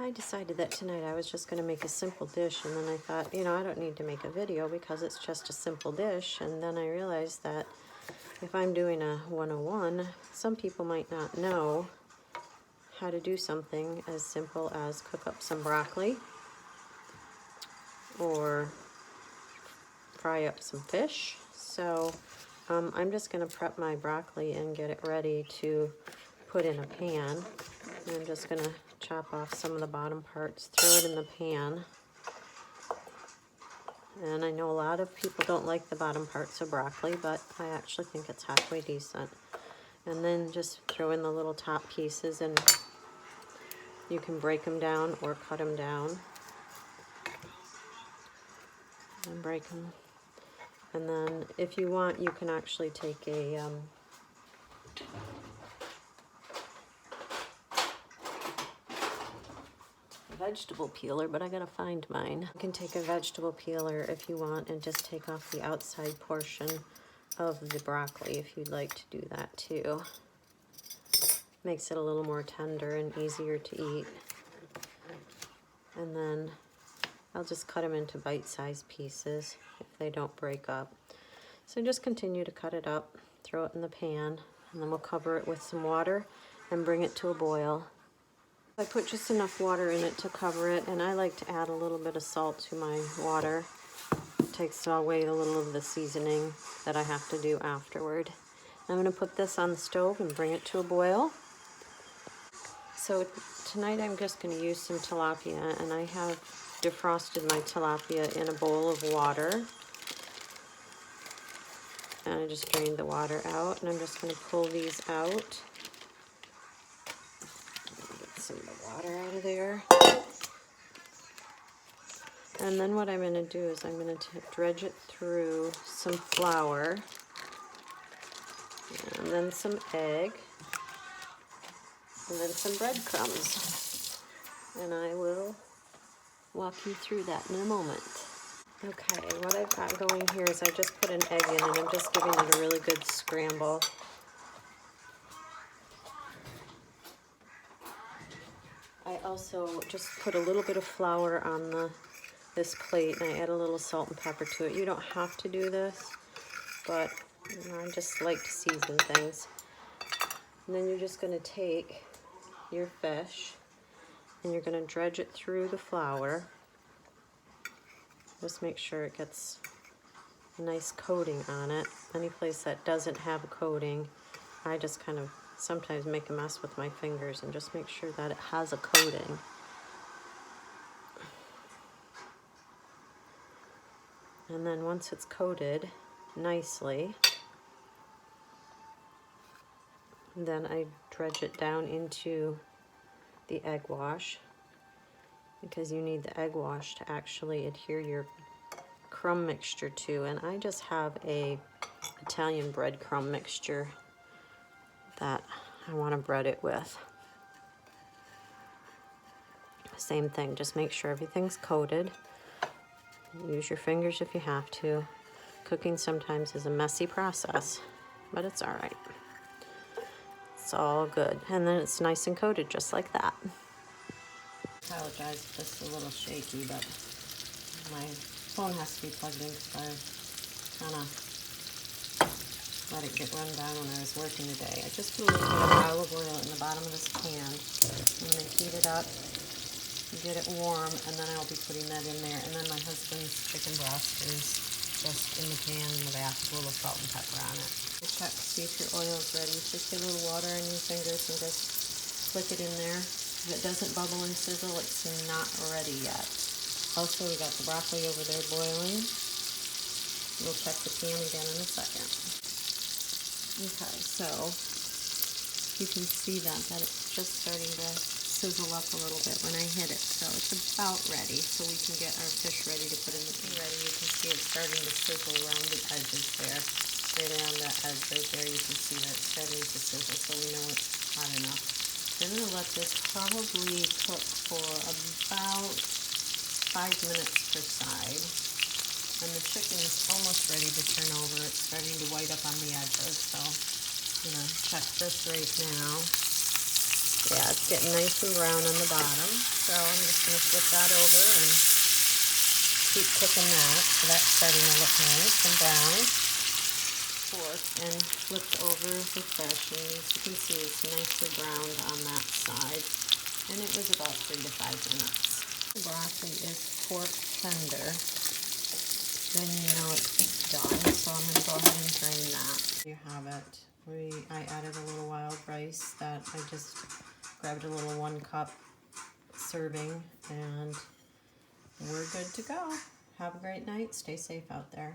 I decided that tonight I was just going to make a simple dish, and then I thought, you know, I don't need to make a video because it's just a simple dish. And then I realized that if I'm doing a 101, some people might not know how to do something as simple as cook up some broccoli or fry up some fish. So I'm just going to prep my broccoli and get it ready to put in a pan. And I'm just going to chop off some of the bottom parts, throw it in the pan. And I know a lot of people don't like the bottom parts of broccoli, but I actually think it's halfway decent. And then just throw in the little top pieces, and you can break them down or cut them down. And break them. And then if you want, you can actually take a vegetable peeler, but I gotta find mine. You can take a vegetable peeler if you want and just take off the outside portion of the broccoli if you'd like to do that too. Makes it a little more tender and easier to eat. And then I'll just cut them into bite-sized pieces if they don't break up. So just continue to cut it up, throw it in the pan, and then we'll cover it with some water and bring it to a boil. I put just enough water in it to cover it, and I like to add a little bit of salt to my water. It takes away a little of the seasoning that I have to do afterward. I'm going to put this on the stove and bring it to a boil. So tonight I'm just going to use some tilapia, and I have defrosted my tilapia in a bowl of water. And I just drained the water out, and I'm just going to pull these out. Get some of the water out of there. And then what I'm going to do is I'm going to dredge it through some flour, and then some egg, and then some breadcrumbs. And I will walk you through that in a moment. Okay, what I've got going here is I just put an egg in, and I'm just giving it a really good scramble. I also just put a little bit of flour on this plate, and I add a little salt and pepper to it. You don't have to do this, but you know, I just like to season things. And then you're just going to take your fish, and you're going to dredge it through the flour. Just make sure it gets a nice coating on it. Any place that doesn't have a coating, I just kind of sometimes make a mess with my fingers and just make sure that it has a coating. And then once it's coated nicely, then I dredge it down into the egg wash, because you need the egg wash to actually adhere your crumb mixture to. And I just have a Italian breadcrumb mixture that I want to bread it with. Same thing, just make sure everything's coated. Use your fingers if you have to. Cooking sometimes is a messy process, but it's all right. It's all good. And then it's nice and coated just like that. I apologize if this is a little shaky, but my phone has to be plugged in because I kind of let it get run down when I was working today. I just put a little bit of olive oil in the bottom of this pan. I'm going to heat it up, get it warm, and then I'll be putting that in there. And then my husband's chicken breast is just in the pan in the back with a little salt and pepper on it. Check, see if your oil is ready. Just get a little water on your fingers and just flick it in there. If it doesn't bubble and sizzle, it's not ready yet. Also, we got the broccoli over there boiling. We'll check the pan again in a second. Okay, so you can see that it's just starting to sizzle up a little bit when I hit it. So it's about ready, so we can get our fish ready to put in the pan. Ready, you can see it's starting to sizzle around the edges there. Right around that edge right there, you can see that it's starting to sizzle, so we know it's hot enough. I'm going to let this probably cook for about 5 minutes per side. And the chicken is almost ready to turn over. It's starting to white up on the edges, so I'm going to check this right now. Yeah, it's getting nice and brown on the bottom. So I'm just going to flip that over and keep cooking that. So that's starting to look nice and brown. Fork and flipped over the fish, and as you can see, it's nicely browned on that side. And it was about 3 to 5 minutes. The broccoli is pork tender. Then you know it's done. So I'm going to go ahead and drain that. You have it. I added a little wild rice that I just grabbed a little 1 cup serving, and we're good to go. Have a great night. Stay safe out there.